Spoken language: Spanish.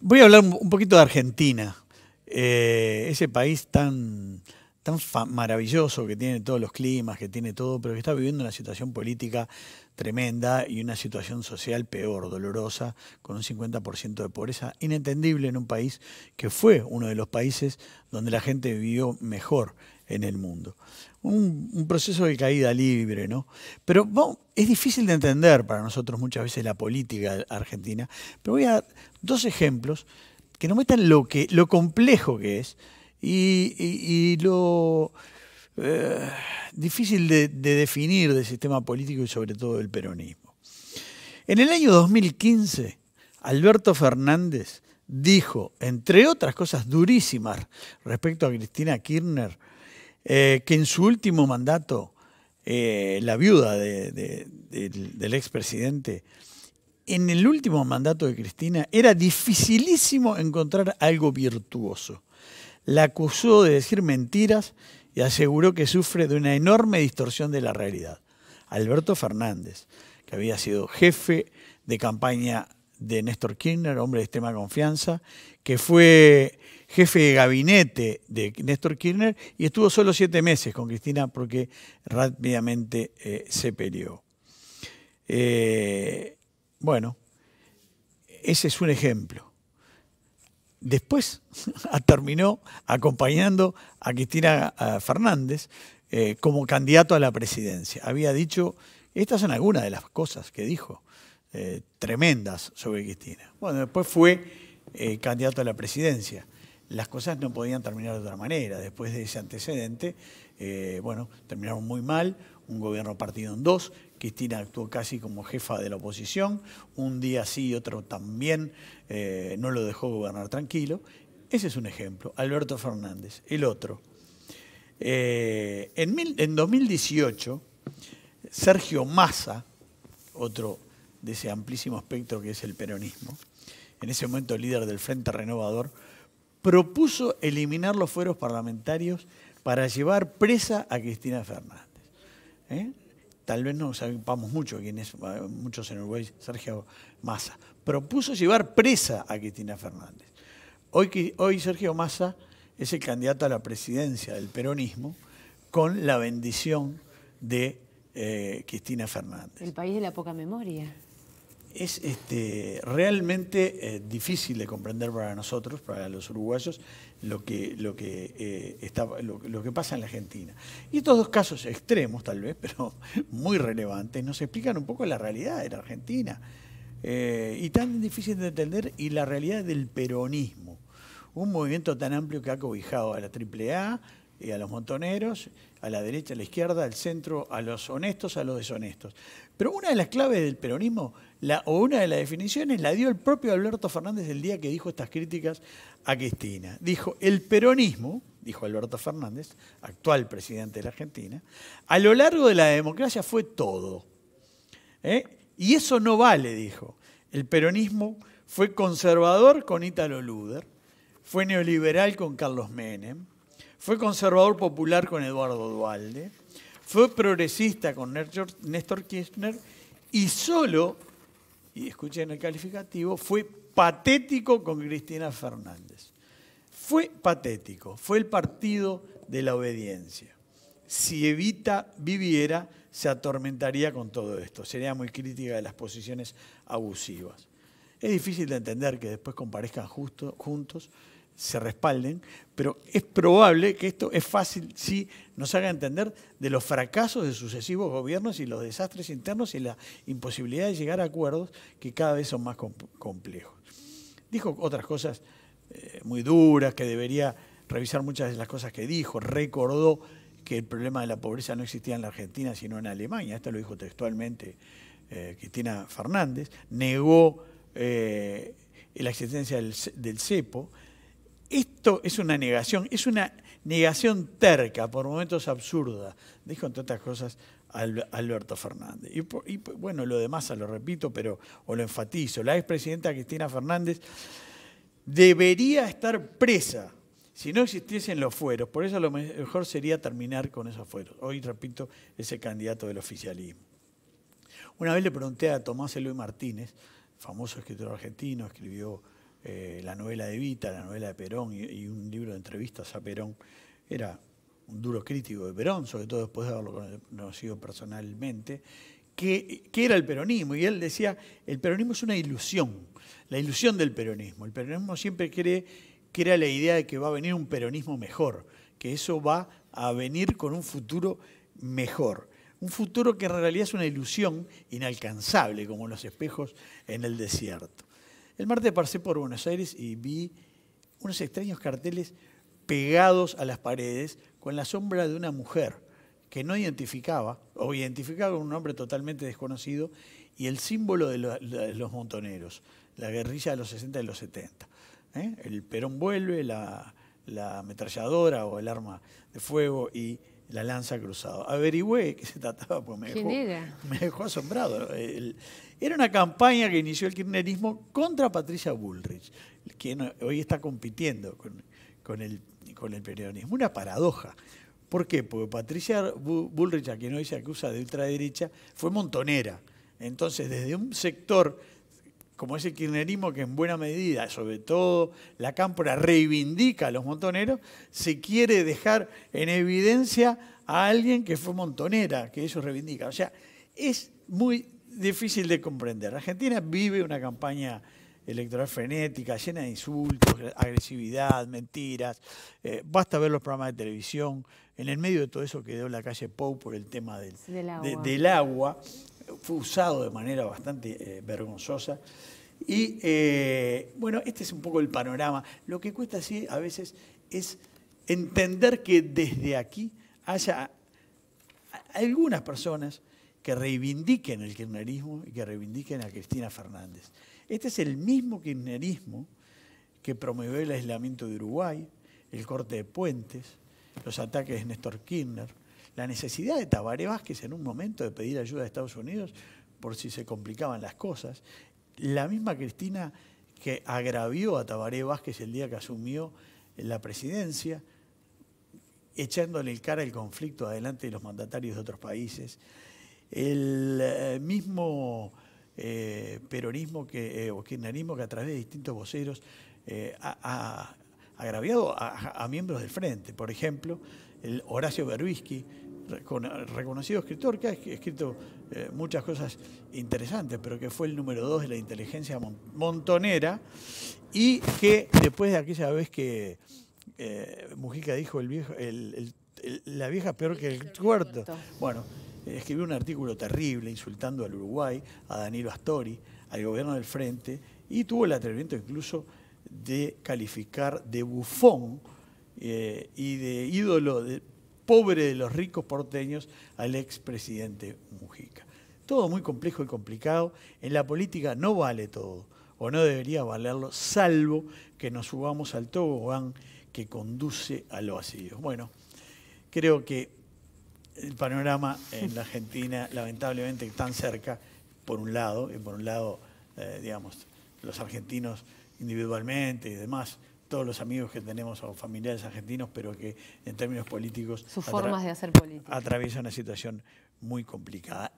Voy a hablar un poquito de Argentina, ese país tan maravilloso que tiene todos los climas, que tiene todo, pero que está viviendo una situación política tremenda y una situación social peor, dolorosa, con un 50% de pobreza, inentendible en un país que fue uno de los países donde la gente vivió mejor en el mundo. Un proceso de caída libre, ¿no? Pero bueno, es difícil de entender para nosotros muchas veces la política argentina, pero voy a dar dos ejemplos que nos muestran lo complejo que es y lo difícil de definir del sistema político y sobre todo del peronismo. En el año 2015, Alberto Fernández dijo, entre otras cosas durísimas respecto a Cristina Kirchner, que en su último mandato, la viuda del expresidente, en el último mandato de Cristina era dificilísimo encontrar algo virtuoso. La acusó de decir mentiras y aseguró que sufre de una enorme distorsión de la realidad. Alberto Fernández, que había sido jefe de campaña de Néstor Kirchner, hombre de extrema confianza, que fue jefe de gabinete de Néstor Kirchner y estuvo solo 7 meses con Cristina porque rápidamente se peleó. Bueno, ese es un ejemplo. Después terminó acompañando a Cristina Fernández como candidato a la presidencia. Había dicho, estas son algunas de las cosas que dijo, tremendas sobre Cristina. Bueno, después fue candidato a la presidencia. Las cosas no podían terminar de otra manera. Después de ese antecedente, bueno, terminaron muy mal, un gobierno partido en dos. Cristina actuó casi como jefa de la oposición, un día sí y otro también, no lo dejó gobernar tranquilo. Ese es un ejemplo, Alberto Fernández. El otro, en 2018, Sergio Massa, otro de ese amplísimo espectro que es el peronismo, en ese momento líder del Frente Renovador, propuso eliminar los fueros parlamentarios para llevar presa a Cristina Fernández. Tal vez no sepamos mucho quién es, muchos en Uruguay, Sergio Massa. Propuso llevar presa a Cristina Fernández. Hoy Sergio Massa es el candidato a la presidencia del peronismo con la bendición de Cristina Fernández. El país de la poca memoria. Es realmente difícil de comprender para nosotros, para los uruguayos, lo que pasa en la Argentina. Y estos dos casos extremos, tal vez, pero muy relevantes, nos explican un poco la realidad de la Argentina. Y tan difícil de entender, y la realidad del peronismo. Un movimiento tan amplio que ha cobijado a la AAA, a los montoneros, a la derecha, a la izquierda, al centro, a los honestos, a los deshonestos. Pero una de las claves del peronismo, o una de las definiciones, la dio el propio Alberto Fernández el día que dijo estas críticas a Cristina. Dijo, el peronismo, dijo Alberto Fernández, actual presidente de la Argentina, a lo largo de la democracia fue todo. Y eso no vale, dijo. El peronismo fue conservador con Ítalo Luder, fue neoliberal con Carlos Menem, fue conservador popular con Eduardo Duhalde, fue progresista con Néstor Kirchner y solo, y escuchen el calificativo, fue patético con Cristina Fernández. Fue patético, fue el partido de la obediencia. Si Evita viviera, se atormentaría con todo esto, sería muy crítica de las posiciones abusivas. Es difícil de entender que después comparezcan juntos, se respalden, pero es probable que esto es fácil si nos haga entender de los fracasos de sucesivos gobiernos y los desastres internos y la imposibilidad de llegar a acuerdos que cada vez son más complejos. Dijo otras cosas muy duras, que debería revisar muchas de las cosas que dijo, recordó que el problema de la pobreza no existía en la Argentina sino en Alemania, esto lo dijo textualmente Cristina Fernández, negó la existencia del cepo. Esto es una negación terca, por momentos absurda, dijo entre otras cosas Alberto Fernández. Y bueno, lo demás lo repito, o lo enfatizo. La expresidenta Cristina Fernández debería estar presa si no existiesen los fueros. Por eso lo mejor sería terminar con esos fueros. Hoy, repito, es el candidato del oficialismo. Una vez le pregunté a Tomás Eloy Martínez, famoso escritor argentino, escribió la novela de Evita, la novela de Perón y un libro de entrevistas a Perón. Era un duro crítico de Perón, sobre todo después de haberlo conocido personalmente, que era el peronismo. Y él decía, el peronismo es una ilusión, la ilusión del peronismo. El peronismo siempre cree que era la idea de que va a venir un peronismo mejor, que eso va a venir con un futuro mejor. Un futuro que en realidad es una ilusión inalcanzable, como los espejos en el desierto. El martes pasé por Buenos Aires y vi unos extraños carteles pegados a las paredes con la sombra de una mujer que no identificaba, o identificaba con un nombre totalmente desconocido, y el símbolo de los montoneros, la guerrilla de los 60 y los 70. El Perón vuelve, la ametralladora o el arma de fuego y la lanza cruzada. Averigüé qué se trataba, pues me dejó asombrado. Era una campaña que inició el kirchnerismo contra Patricia Bullrich, quien hoy está compitiendo con el peronismo. Una paradoja. ¿Por qué? Porque Patricia Bullrich, a quien hoy se acusa de ultraderecha, fue montonera. Entonces, desde un sector como es el kirchnerismo, que en buena medida, sobre todo la cámpora, reivindica a los montoneros, se quiere dejar en evidencia a alguien que fue montonera, que ellos reivindican. O sea, es muy difícil de comprender. Argentina vive una campaña electoral frenética, llena de insultos, agresividad, mentiras. Basta ver los programas de televisión. En el medio de todo eso quedó la calle Pou por el tema del agua. Fue usado de manera bastante vergonzosa. Y bueno, este es un poco el panorama. Lo que cuesta así a veces es entender que desde aquí haya algunas personas que reivindiquen el kirchnerismo y que reivindiquen a Cristina Fernández. Este es el mismo kirchnerismo que promovió el aislamiento de Uruguay, el corte de puentes, los ataques de Néstor Kirchner, la necesidad de Tabaré Vázquez en un momento de pedir ayuda a Estados Unidos por si se complicaban las cosas. La misma Cristina que agravió a Tabaré Vázquez el día que asumió la presidencia, echándole el cara al conflicto adelante de los mandatarios de otros países. El mismo peronismo o kirchnerismo que a través de distintos voceros ha agraviado a miembros del Frente. Por ejemplo, el Horacio Berbisky, reconocido escritor, que ha escrito muchas cosas interesantes, pero que fue el número 2 de la inteligencia montonera, y que después de aquella vez que Mujica dijo la vieja peor que el tuerto, bueno, escribió un artículo terrible insultando al Uruguay, a Danilo Astori, al gobierno del Frente, y tuvo el atrevimiento incluso de calificar de bufón y de ídolo pobre de los ricos porteños al expresidente Mujica. Todo muy complejo y complicado. En la política no vale todo, o no debería valerlo, salvo que nos subamos al tobogán que conduce al vacío. Bueno, creo que el panorama en la Argentina, lamentablemente, tan cerca, por un lado, digamos, los argentinos individualmente y demás, todos los amigos que tenemos o familiares argentinos, pero que en términos políticos sus formas de hacer política atraviesan una situación muy complicada.